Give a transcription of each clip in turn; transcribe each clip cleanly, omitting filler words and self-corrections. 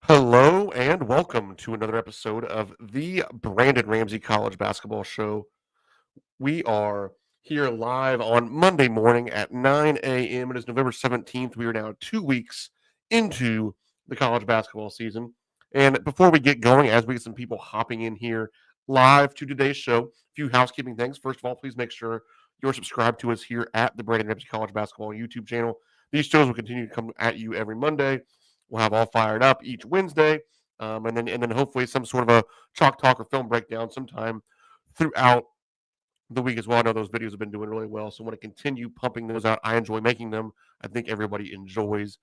Hello and welcome to another episode of the Brandon Ramsey College Basketball Show. We are here live on Monday morning at 9 a.m. It is November 17th. We are now 2 weeks into the college basketball season. And before we get going, as we get some people hopping in here live to today's show, a few housekeeping things. First of all, please make sure you're subscribed to us here at the Brandon Ramsey College Basketball YouTube channel. These shows will continue to come at you every Monday. We'll have all fired up each Wednesday, and then hopefully some sort of a chalk talk or film breakdown sometime throughout the week as well. I know those videos have been doing really well, so I want to continue pumping those out. I enjoy making them. I think everybody enjoys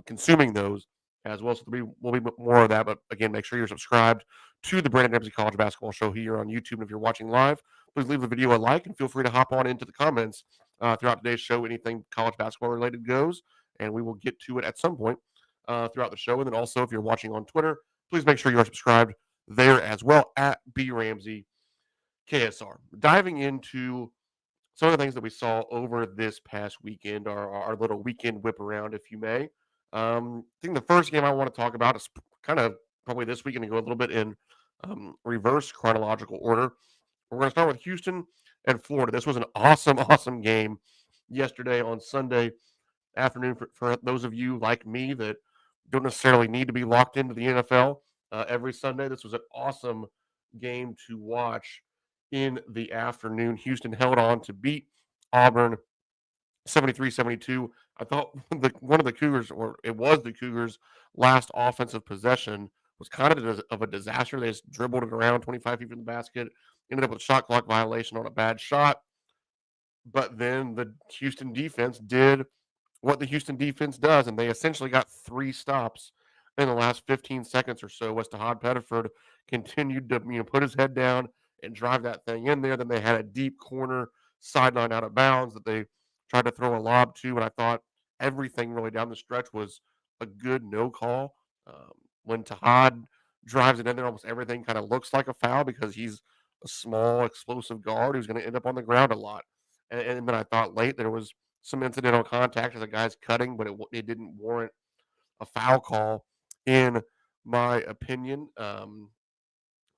consuming those as well. So will be more of that. But again, make sure you're subscribed to the Brandon Ramsey College Basketball Show here on YouTube. And if you're watching live, please leave the video a like and feel free to hop on into the comments throughout today's show. Anything college basketball related goes, and we will get to it at some point throughout the show. And then also, if you're watching on Twitter, please make sure you are subscribed there as well at B Ramsey KSR. Diving into some of the things that we saw over this past weekend, our little weekend whip around, if you may. I think the first game I want to talk about is kind of probably this weekend and go a little bit in reverse chronological order. We're going to start with Houston and Florida. This was an awesome, awesome game yesterday on Sunday afternoon for those of you like me that don't necessarily need to be locked into the NFL every Sunday. This was an awesome game to watch in the afternoon. Houston held on to beat Auburn 73-72. I thought one of the Cougars, or it was the Cougars' last offensive possession, was kind of a disaster. They just dribbled it around 25 feet from the basket, ended up with a shot clock violation on a bad shot. But then the Houston defense did what the Houston defense does, and they essentially got three stops in the last 15 seconds or so. As Tahad Pettiford continued to put his head down and drive that thing in there. Then they had a deep corner sideline out of bounds that they tried to throw a lob to, and I thought everything really down the stretch was a good no call. When Tahad drives it in there, almost everything kind of looks like a foul because he's a small, explosive guard who's going to end up on the ground a lot. And then I thought late there was some incidental contact as a guy's cutting, but it didn't warrant a foul call, in my opinion.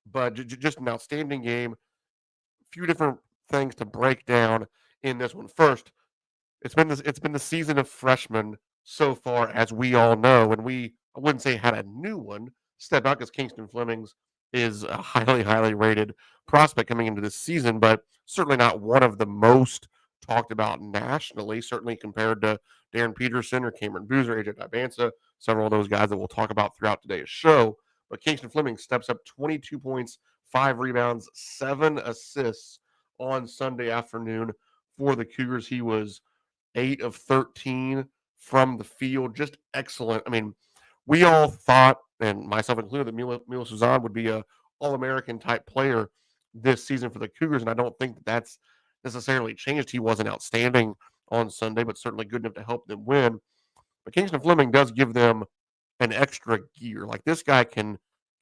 But just an outstanding game. A few different things to break down in this one. First, it's been the season of freshmen so far, as we all know, and I wouldn't say had a new one. Step out because Kingston Flemings is a highly rated prospect coming into this season, but certainly not one of the most talked about nationally. Certainly compared to Darren Peterson or Cameron Boozer, AJ Dibansa, several of those guys that we'll talk about throughout today's show. But Kingston Fleming steps up 22 points, 5 rebounds, 7 assists on Sunday afternoon for the Cougars. He was 8 of 13 from the field. Just excellent. I mean, we all thought, and myself included, that Milo Suzan would be a All-American type player this season for the Cougars, and I don't think that that's necessarily changed. He wasn't outstanding on Sunday, but certainly good enough to help them win. But Kingston Fleming does give them an extra gear. Like this guy can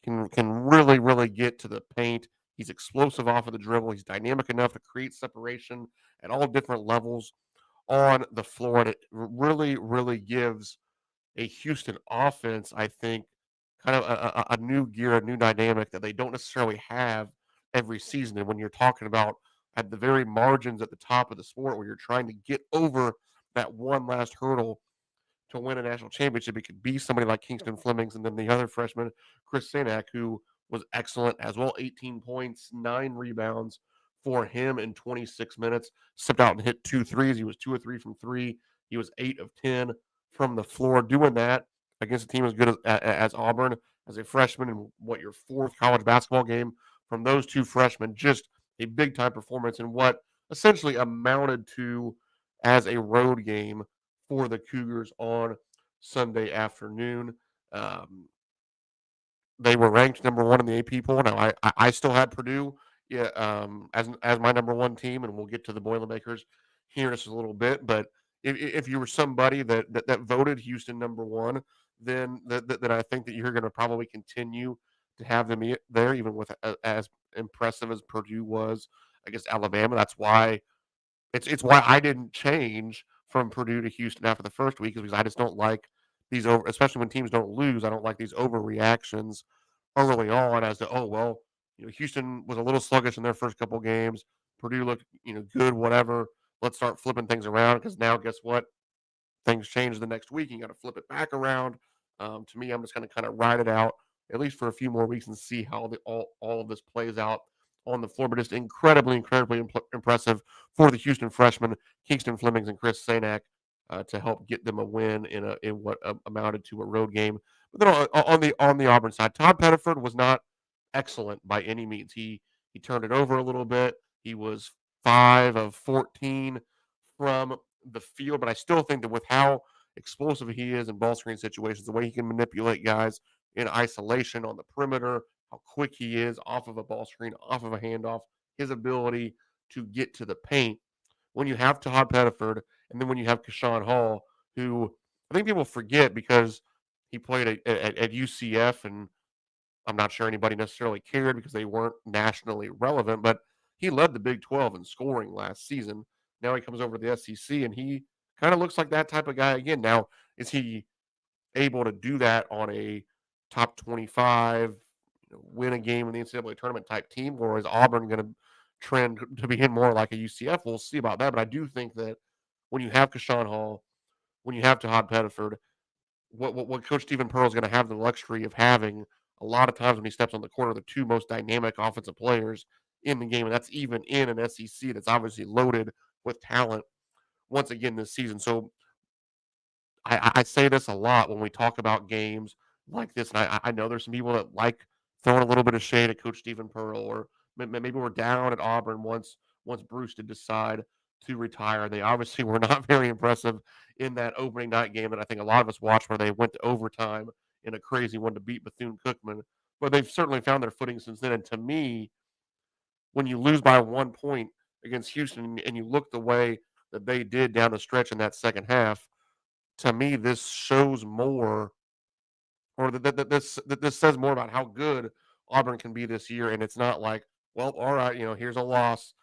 really get to the paint. He's explosive off of the dribble. He's dynamic enough to create separation at all different levels on the floor. And it really gives a Houston offense, I think, kind of a new gear, a new dynamic that they don't necessarily have every season. And when you're talking about at the very margins at the top of the sport where you're trying to get over that one last hurdle to win a national championship, it could be somebody like Kingston Flemings and then the other freshman, Chris Sanak, who was excellent as well. 18 points, 9 rebounds for him in 26 minutes. Stepped out and hit 2 threes. He was 2 of 3 from three. He was 8 of 10 from the floor. Doing that against a team as good as Auburn as a freshman in your fourth college basketball game from those two freshmen. Just a big time performance in what essentially amounted to as a road game for the Cougars on Sunday afternoon. Um, they were ranked number one in the AP poll. Now, I still had Purdue, yeah, as my number one team, and we'll get to the Boilermakers here in just a little bit. But if you were somebody that voted Houston number one, then that I think that you're going to probably continue to have them there, even with as impressive as Purdue was against Alabama. That's why it's why I didn't change from Purdue to Houston after the first week, is because I just don't like these over, especially when teams don't lose. I don't like these overreactions early on as to, oh well, Houston was a little sluggish in their first couple games. Purdue looked good, whatever. Let's start flipping things around because now guess what? Things change the next week. You got to flip it back around. To me, I'm just going to kind of ride it out at least for a few more weeks and see how all of this plays out on the floor. But just incredibly impressive for the Houston freshmen, Kingston Flemings and Chris Sanak, to help get them a win in what amounted to a road game. But then on the Auburn side, Todd Pettiford was not excellent by any means. He turned it over a little bit. He was 5 of 14 from the field, but I still think that with how explosive he is in ball screen situations, the way he can manipulate guys in isolation on the perimeter, how quick he is off of a ball screen, off of a handoff, his ability to get to the paint. When you have Todd Pettiford, and then when you have Keshawn Hall, who I think people forget because he played at UCF, and I'm not sure anybody necessarily cared because they weren't nationally relevant, but he led the Big 12 in scoring last season. Now he comes over to the SEC, and he kind of looks like that type of guy again. Now, is he able to do that on a top 25, win a game in the NCAA tournament type team, or is Auburn going to trend to be more like a UCF? We'll see about that. But I do think that when you have Keshawn Hall, when you have Todd Pettiford, what Coach Stephen Pearl is going to have the luxury of having a lot of times when he steps on the court are the two most dynamic offensive players in the game, and that's even in an SEC that's obviously loaded with talent once again this season. So I say this a lot when we talk about games like this, and I know there's some people that like throwing a little bit of shade at Coach Stephen Pearl, or maybe we're down at Auburn once Bruce did decide to retire. They obviously were not very impressive in that opening night game that I think a lot of us watched, where they went to overtime in a crazy one to beat Bethune-Cookman. But they've certainly found their footing since then. And to me, when you lose by 1 point against Houston and you look the way that they did down the stretch in that second half, to me, this shows more, or that this says more about how good Auburn can be this year. And it's not like, well, all right, here's a loss.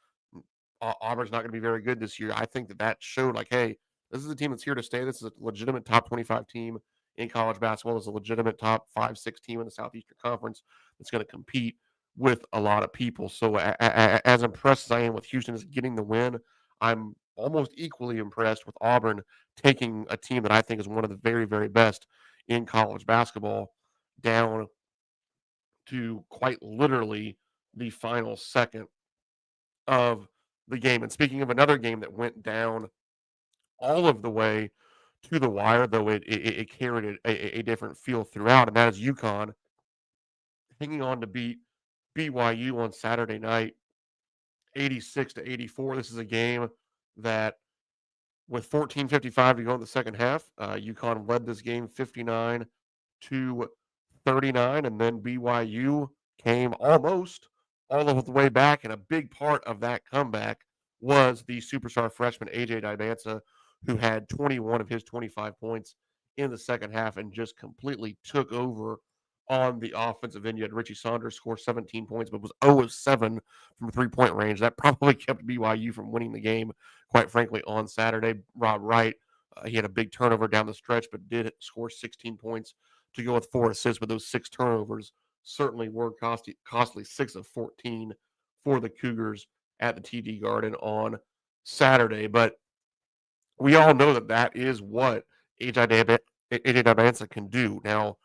Auburn's not going to be very good this year. I think that showed like, hey, this is a team that's here to stay. This is a legitimate top 25 team in college basketball. This is a legitimate top 5-6 team in the Southeastern Conference that's going to compete with a lot of people. So as impressed as I am with Houston as getting the win, I'm almost equally impressed with Auburn taking a team that I think is one of the very, very best in college basketball down to quite literally the final second of the game. And speaking of another game that went down all of the way to the wire, though it carried a different feel throughout, and that is UConn hanging on to beat BYU on Saturday night, 86-84. This is a game that, with 14:55 to go in the second half, UConn led this game 59-39, and then BYU came almost all of the way back, and a big part of that comeback was the superstar freshman AJ Dibansa, who had 21 of his 25 points in the second half and just completely took over on the offensive end. You had Richie Saunders score 17 points, but was 0 of 7 from 3-point range. That probably kept BYU from winning the game, quite frankly, on Saturday. Rob Wright, he had a big turnover down the stretch, but did score 16 points to go with 4 assists. But those 6 turnovers certainly were costly 6 of 14 for the Cougars at the TD Garden on Saturday. But we all know that is what AJ Dibansa can do. Now,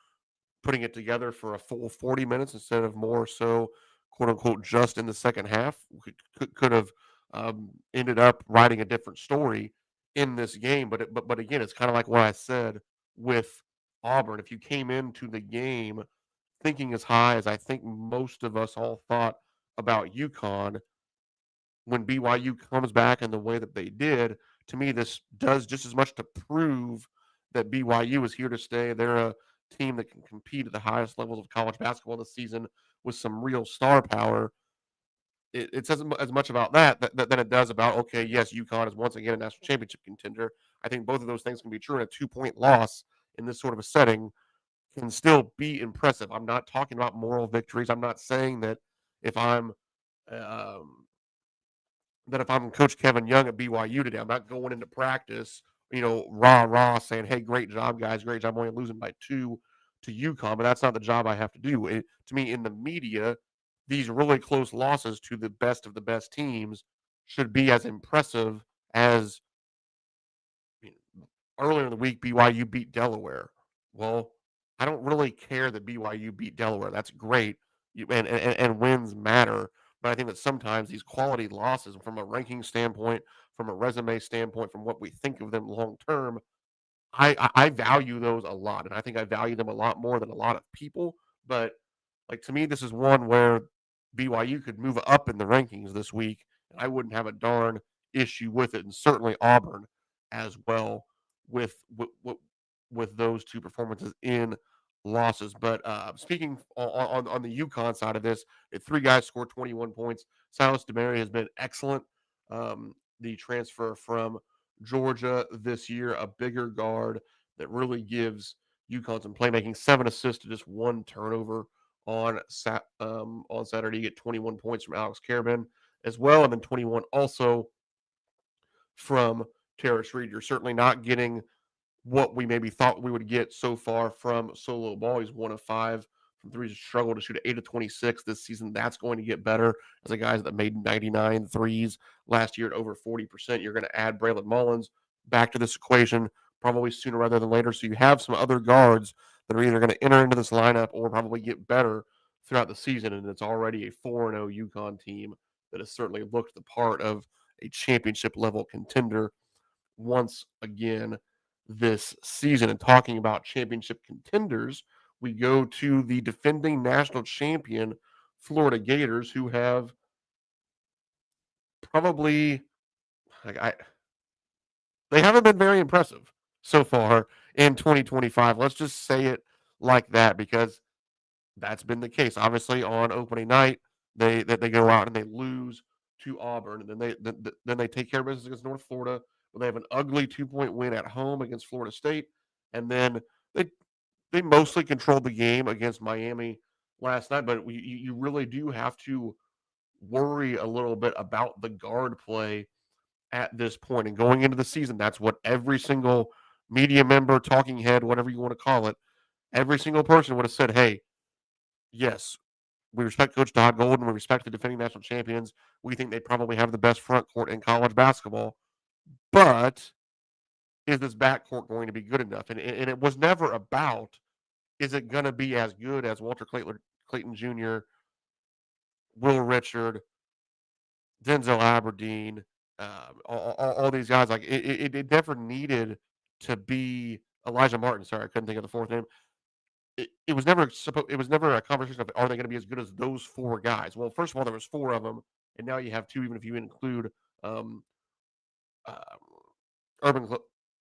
putting it together for a full 40 minutes instead of more so, quote unquote, just in the second half, could have ended up writing a different story in this game. But again, it's kind of like what I said with Auburn. If you came into the game thinking as high as I think most of us all thought about UConn, when BYU comes back in the way that they did, to me, this does just as much to prove that BYU is here to stay. They're a team that can compete at the highest levels of college basketball this season with some real star power. It says as much about than it does about, okay, yes, UConn is once again a national championship contender. I think both of those things can be true, and a 2-point loss in this sort of a setting can still be impressive. I'm not talking about moral victories. I'm not saying that if I'm um, if I'm Coach Kevin Young at BYU today, I'm not going into practice rah rah saying, "Hey, great job, guys, great job, only losing by 2 to UConn," but that's not the job I have to do. To me, in the media, these really close losses to the best of the best teams should be as impressive as earlier in the week, BYU beat Delaware. Well, I don't really care that BYU beat Delaware. That's great, and wins matter. But I think that sometimes these quality losses, from a ranking standpoint, from a resume standpoint, from what we think of them long term, I value those a lot, and I think I value them a lot more than a lot of people. But like, to me, this is one where BYU could move up in the rankings this week, and I wouldn't have a darn issue with it, and certainly Auburn as well with those two performances in losses. But speaking on the UConn side of this, three guys scored 21 points. Silas DeMary has been excellent. The transfer from Georgia this year, a bigger guard that really gives UConn some playmaking. 7 assists to just 1 turnover on Saturday. You get 21 points from Alex Karabin as well, and then 21 also from Terrace Reed. You're certainly not getting what we maybe thought we would get so far from Solo Ball. He's 1 of 5 from three. He's struggled to shoot 8 of 26 this season. That's going to get better as a guy that made 99 threes last year at over 40%. You're going to add Braylon Mullins back to this equation probably sooner rather than later. So you have some other guards that are either going to enter into this lineup or probably get better throughout the season. And it's already a 4-0 UConn team that has certainly looked the part of a championship level contender once again this season. And talking about championship contenders, we go to the defending national champion Florida Gators, who have probably like I they haven't been very impressive so far in 2025. Let's just say it like that, because that's been the case. Obviously, on opening night, they go out and they lose to Auburn, and then they take care of business against North Florida. But they have an ugly 2-point win at home against Florida State, and then they they mostly controlled the game against Miami last night. But you really do have to worry a little bit about the guard play at this point. And going into the season, that's what every single media member, talking head, whatever you want to call it, every single person would have said, "Hey, yes, we respect Coach Todd Golden. We respect the defending national champions. We think they probably have the best front court in college basketball. But is this backcourt going to be good enough?" And it was never about, is it going to be as good as Walter Clayton Jr., Will Richard, Denzel Aberdeen, all these guys. Like, it never needed to be Elijah Martin. Sorry, I couldn't think of the fourth name. It was never supposed. It was never a conversation of, are they going to be as good as those 4 guys? Well, first of all, there was 4 of them, and now you have 2, even if you include um, uh, Urban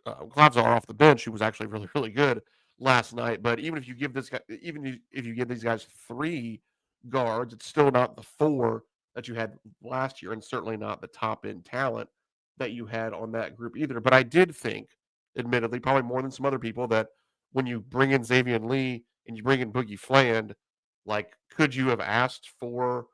Glavzar off the bench, who was actually really, really good last night. But even if you give this guy, even if you give these guys 3 guards, it's still not the 4 that you had last year, and certainly not the top end talent that you had on that group either. But I did think, admittedly, probably more than some other people, that when you bring in Xavier Lee and you bring in Boogie Fland, like, could you have asked for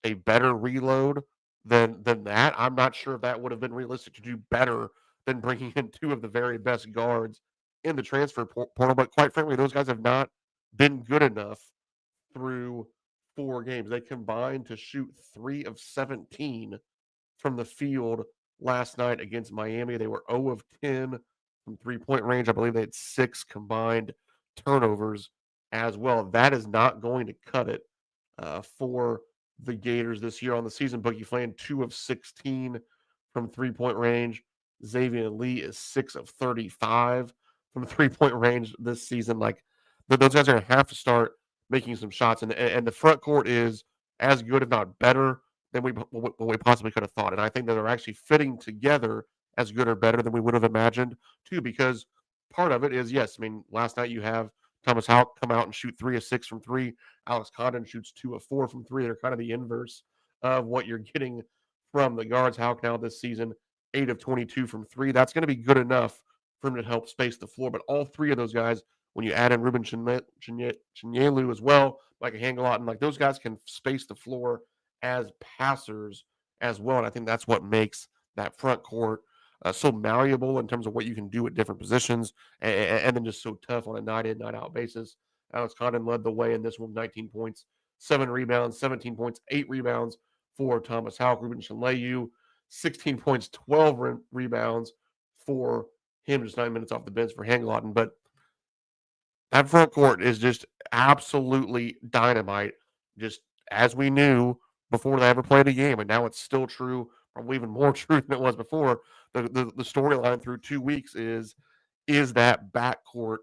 a better reload than that? I'm not sure if that would have been realistic to do better than bringing in 2 of the very best guards in the transfer portal. But quite frankly, those guys have not been good enough through 4 games. They combined to shoot 3 of 17 from the field last night against Miami. They were 0 of 10 from 3-point range. I believe they had 6 combined turnovers as well. That is not going to cut it for the Gators this year on the season. Boogie Fland, 2 of 16 from 3-point range. Xavier Lee is 6 of 35 from 3-point range this season. Like, those guys are going to have to start making some shots, and the front court is as good, if not better, than we possibly could have thought. And I think that they're actually fitting together as good or better than we would have imagined too. Because part of it is, yes, I mean, last night you have Thomas Houck come out and shoot 3 of 6 from 3. Alex Condon shoots 2 of 4 from 3. They're kind of the inverse of what you're getting from the guards. Houck now this season, 8 of 22 from 3. That's going to be good enough for him to help space the floor. But all 3 of those guys, when you add in Ruben Chinyelu as well, like a Hangelot, like, those guys can space the floor as passers as well. And I think that's what makes that front court so malleable in terms of what you can do at different positions, and then just so tough on a night in, night out basis. Alex Condon led the way in this one, 19 points, 7 rebounds, 17 points, 8 rebounds for Thomas Houck. Ruben Shanleyu, 16 points, 12 rebounds for him, just 9 minutes off the bench for Hangladen. But that front court is just absolutely dynamite, just as we knew before they ever played a game. And now it's still true, probably even more true than it was before. The storyline through 2 weeks is that backcourt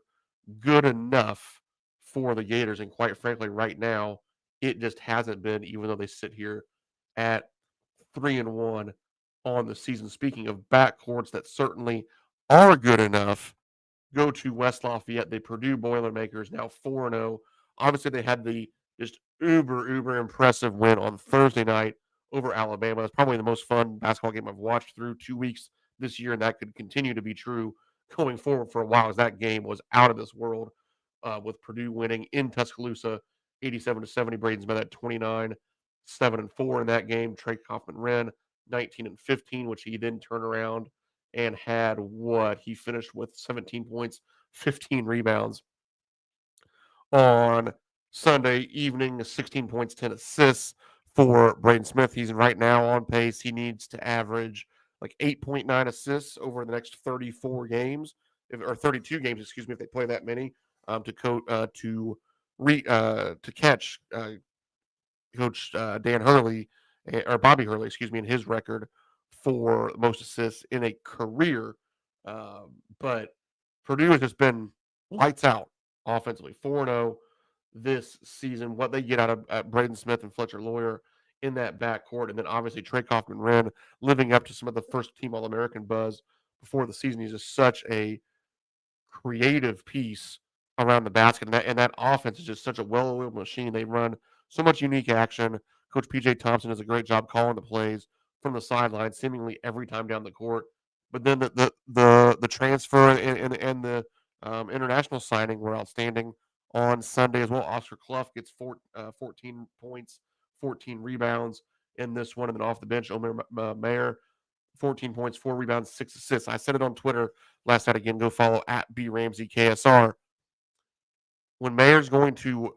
good enough for the Gators? And quite frankly, right now, it just hasn't been, even though they sit here at 3-1 on the season. Speaking of backcourts that certainly are good enough, go to West Lafayette. The Purdue Boilermakers now 4-0. Obviously, they had the just uber impressive win on Thursday night over Alabama. It's probably the most fun basketball game I've watched through 2 weeks this year, and that could continue to be true going forward for a while, as that game was out of this world, with Purdue winning in Tuscaloosa 87-70. Braden Smith at 29, 7-4 in that game. Trey Kaufman-Renn 19-15, which he then turned around and had he finished with 17 points, 15 rebounds on Sunday evening, 16 points, 10 assists for Braden Smith. He's right now on pace. He needs to average like 8.9 assists over the next 34 games, or 32 games, excuse me, if they play that many, to catch Coach Dan Hurley, or Bobby Hurley, excuse me, in his record for most assists in a career. But Purdue has just been lights out offensively, 4-0 this season. What they get out of Braden Smith and Fletcher Lawyer in that backcourt, and then obviously Trey Kaufman-Renn living up to some of the first-team All-American buzz before the season. He's just such a creative piece around the basket, and that offense is just such a well-oiled machine. They run so much unique action. Coach PJ Thompson does a great job calling the plays from the sideline, seemingly every time down the court. But then the transfer and the international signing were outstanding on Sunday as well. Oscar Clough gets 14 points, 14 rebounds in this one, and then off the bench, Omer Mayer, 14 points, 4 rebounds, 6 assists. I said it on Twitter last night again. Go follow at BRamseyKSR. When Mayer's going to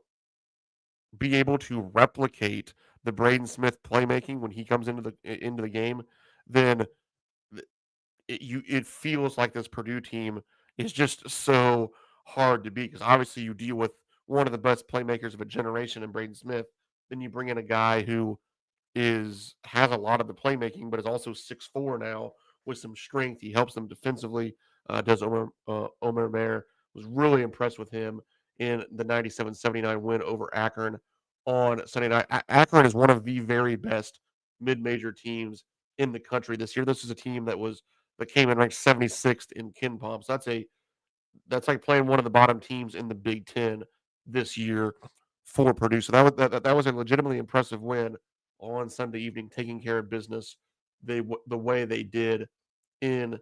be able to replicate the Braden Smith playmaking when he comes into the game, then it feels like this Purdue team is just so hard to beat, because obviously you deal with one of the best playmakers of a generation in Braden Smith. Then you bring in a guy who has a lot of the playmaking, but is also 6'4" now with some strength. He helps them defensively. Does Omer Mayer. Was really impressed with him in the 97-79 win over Akron on Sunday night. Akron is one of the very best mid-major teams in the country this year. This is a team that came in ranked 76th in KenPom. So that's like playing one of the bottom teams in the Big Ten this year for Purdue. So that was a legitimately impressive win on Sunday evening, taking care of business the way they did in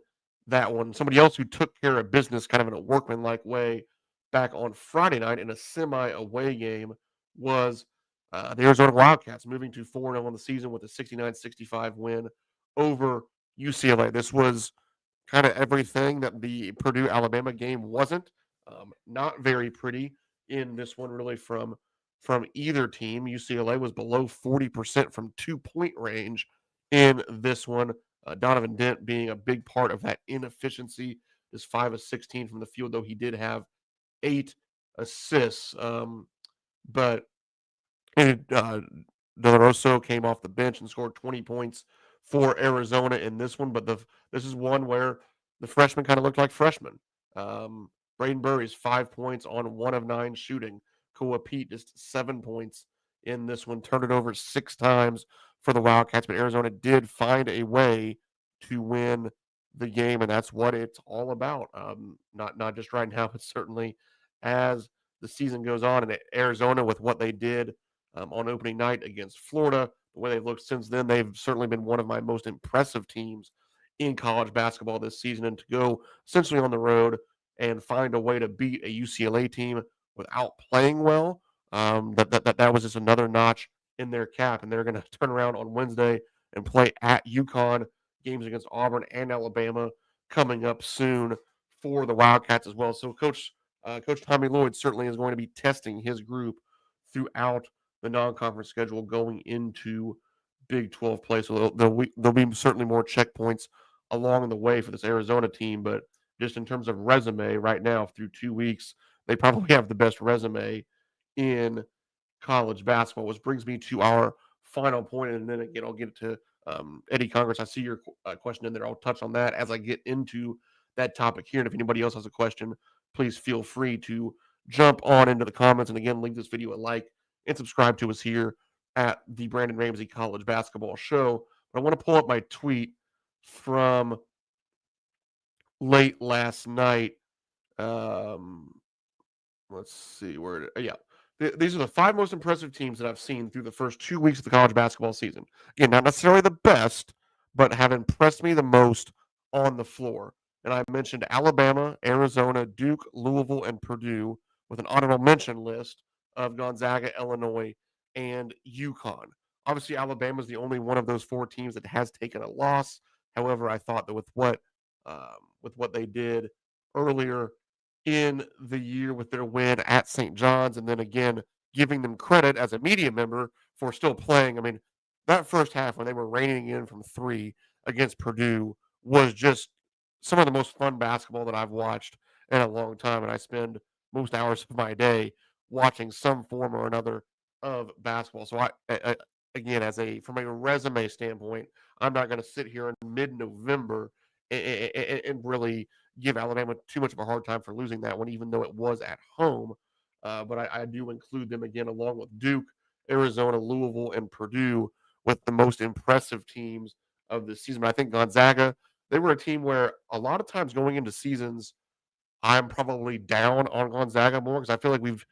that one. Somebody else who took care of business kind of in a workmanlike way back on Friday night in a semi-away game was the Arizona Wildcats, moving to 4-0 on the season with a 69-65 win over UCLA. This was kind of everything that the Purdue-Alabama game wasn't. Not very pretty in this one, really, from either team. UCLA was below 40% from 2-point range in this one. Donovan Dent being a big part of that inefficiency, is 5 of 16 from the field, though he did have 8 assists. But Del Rosso came off the bench and scored 20 points for Arizona in this one. But this is one where the freshmen kind of looked like freshmen. Braden Burry's 5 points on 1 of 9 shooting. Koa Pete just 7 points in this one. Turned it over 6 times for the Wildcats, but Arizona did find a way to win the game, and that's what it's all about. Not just right now, but certainly as the season goes on. And Arizona, with what they did on opening night against Florida, the way they've looked since then, they've certainly been one of my most impressive teams in college basketball this season. And to go essentially on the road and find a way to beat a UCLA team without playing well, that was just another notch in their cap. And they're going to turn around on Wednesday and play at UConn. games against Auburn and Alabama coming up soon for the Wildcats as well. So Coach Tommy Lloyd certainly is going to be testing his group throughout the non-conference schedule going into Big 12 play. So there'll be certainly more checkpoints along the way for this Arizona team, but just in terms of resume right now through 2 weeks, they probably have the best resume in college basketball, which brings me to our final point. And then again, I'll get to Eddie Congress. I see your question in there. I'll touch on that as I get into that topic here. And if anybody else has a question, please feel free to jump on into the comments. And again, leave this video a like and subscribe to us here at the Brandon Ramsey College Basketball Show. But I want to pull up my tweet from late last night. Let's see where. Yeah, these are the 5 most impressive teams that I've seen through the first 2 weeks of the college basketball season. Again, not necessarily the best, but have impressed me the most on the floor. And I mentioned Alabama, Arizona, Duke, Louisville, and Purdue with an honorable mention list of Gonzaga, Illinois, and UConn. Obviously, Alabama is the only one of those 4 teams that has taken a loss. However, I thought that with what they did earlier in the year with their win at St. John's, and then again giving them credit as a media member for still playing. I mean, that first half when they were reining in from 3 against Purdue was just some of the most fun basketball that I've watched in a long time, and I spend most hours of my day watching some form or another of basketball. So again, as a from a resume standpoint, I'm not going to sit here in mid-November and really give Alabama too much of a hard time for losing that one, even though it was at home. But I do include them again along with Duke, Arizona, Louisville, and Purdue with the most impressive teams of the season. But I think Gonzaga, they were a team where a lot of times going into seasons, I'm probably down on Gonzaga more because I feel like we've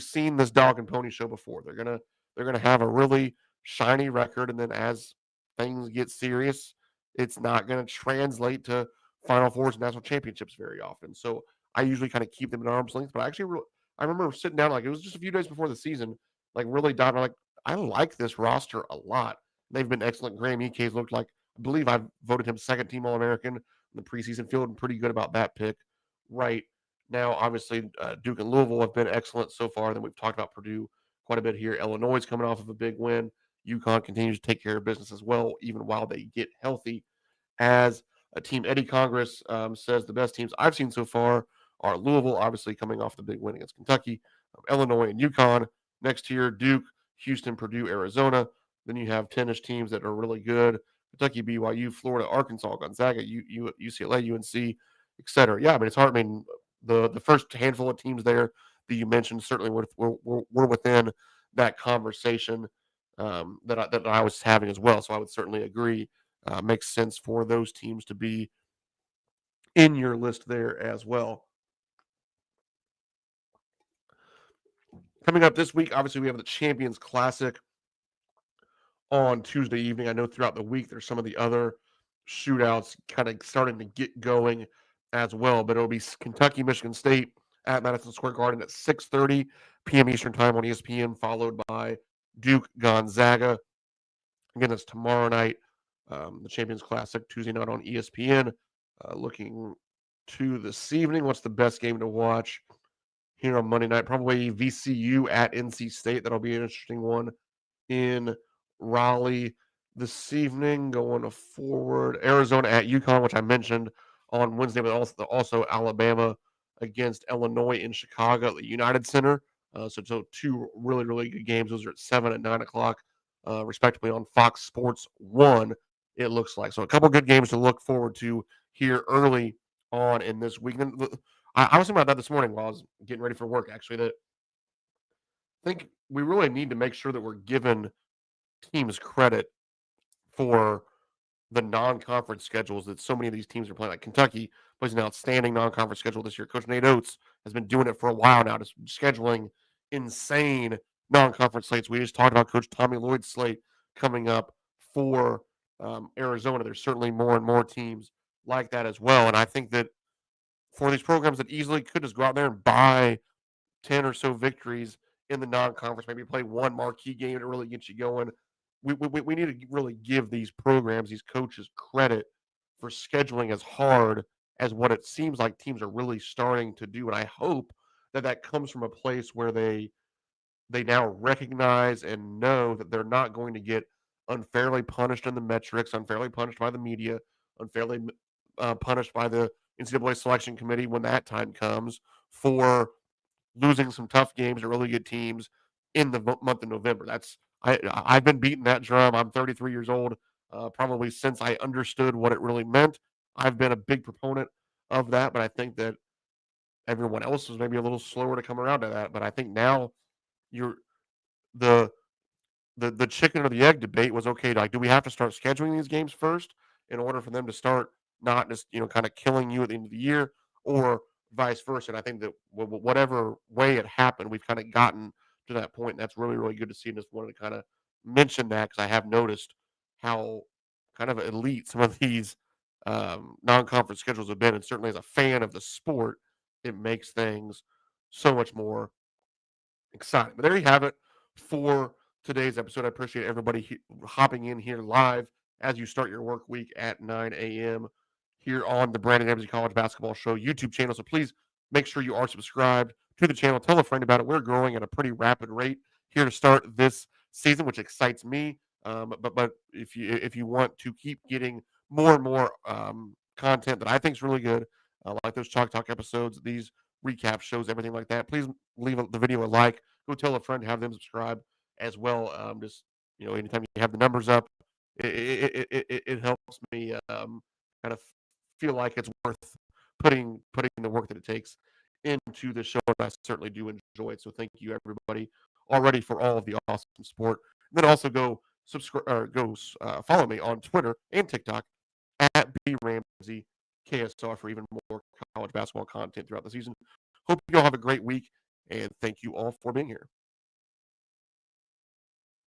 seen this dog and pony show before. They're gonna have a really shiny record, and then as things get serious, it's not gonna translate to Final Fours and national championships very often. So I usually kind of keep them at arm's length. But I remember sitting down like it was just a few days before the season, like really diving. Like I like this roster a lot. They've been excellent. Graham Eke's looked like I believe I voted him second team All American in the preseason. Feeling pretty good about that pick right now. Obviously, Duke and Louisville have been excellent so far. Then we've talked about Purdue quite a bit here. Illinois is coming off of a big win. UConn continues to take care of business as well, even while they get healthy. As a team, Eddie Congress says the best teams I've seen so far are Louisville, obviously coming off the big win against Kentucky, Illinois, and UConn. Next tier, Duke, Houston, Purdue, Arizona. Then you have tennis teams that are really good: Kentucky, BYU, Florida, Arkansas, Gonzaga, UCLA, UNC, etc. Yeah, I mean it's hard. I mean the first handful of teams there that you mentioned certainly were within that conversation that I was having as well. So I would certainly agree. Makes sense for those teams to be in your list there as well. Coming up this week, obviously we have the Champions Classic on Tuesday evening. I know throughout the week there's some of the other shootouts kind of starting to get going as well, but it'll be Kentucky, Michigan State at Madison Square Garden at 6:30 p.m. Eastern Time on ESPN, followed by Duke Gonzaga. Again, it's tomorrow night, the Champions Classic, Tuesday night on ESPN. Looking to this evening, what's the best game to watch here on Monday night? Probably VCU at NC State. That'll be an interesting one in Raleigh this evening. Going forward, Arizona at UConn, which I mentioned on Wednesday, but also Alabama against Illinois in Chicago at the United Center. So 2 really, really good games. Those are at 7 and 9 o'clock, respectively, on Fox Sports 1, it looks like. So a couple good games to look forward to here early on in this week. And I was thinking about that this morning while I was getting ready for work, actually, that I think we really need to make sure that we're giving teams credit for the non-conference schedules that so many of these teams are playing. Like Kentucky plays an outstanding non-conference schedule this year. Coach Nate Oates has been doing it for a while now, just scheduling insane non-conference slates. We just talked about Coach Tommy Lloyd's slate coming up for Arizona. There's certainly more and more teams like that as well. And I think that for these programs that easily could just go out there and buy 10 or so victories in the non-conference, maybe play one marquee game to really get you going, we need to really give these programs, these coaches, credit for scheduling as hard as what it seems like teams are really starting to do. And I hope that that comes from a place where they now recognize and know that they're not going to get unfairly punished in the metrics, unfairly punished by the media, unfairly punished by the NCAA selection committee when that time comes for losing some tough games to really good teams in the month of November. I've been beating that drum. I'm 33 years old. Probably since I understood what it really meant, I've been a big proponent of that. But I think that everyone else was maybe a little slower to come around to that. But I think now you're the the chicken or the egg debate was okay. Like, do we have to start scheduling these games first in order for them to start not just kind of killing you at the end of the year, or vice versa? And I think that whatever way it happened, we've kind of gotten to that point. And that's really really good to see. And just wanted to kind of mention that because I have noticed how kind of elite some of these non-conference schedules have been, and certainly as a fan of the sport, it makes things so much more exciting. But there you have it for today's episode. I appreciate everybody hopping in here live as you start your work week at 9 a.m. here on the Brandon Ramsey College Basketball Show YouTube channel. So please make sure you are subscribed to the channel. Tell a friend about it. We're growing at a pretty rapid rate here to start this season, which excites me. But if you want to keep getting more and more content that I think is really good, like those Chalk Talk episodes, these recap shows, everything like that, please leave the video a like. Go tell a friend, have them subscribe as well. Just anytime you have the numbers up, it helps me kind of feel like it's worth putting the work that it takes into the show, and I certainly do enjoy it. So thank you everybody already for all of the awesome support. And then also go subscribe or follow me on Twitter and TikTok at bramsey KSR for even more college basketball content throughout the season. Hope you all have a great week, and thank you all for being here.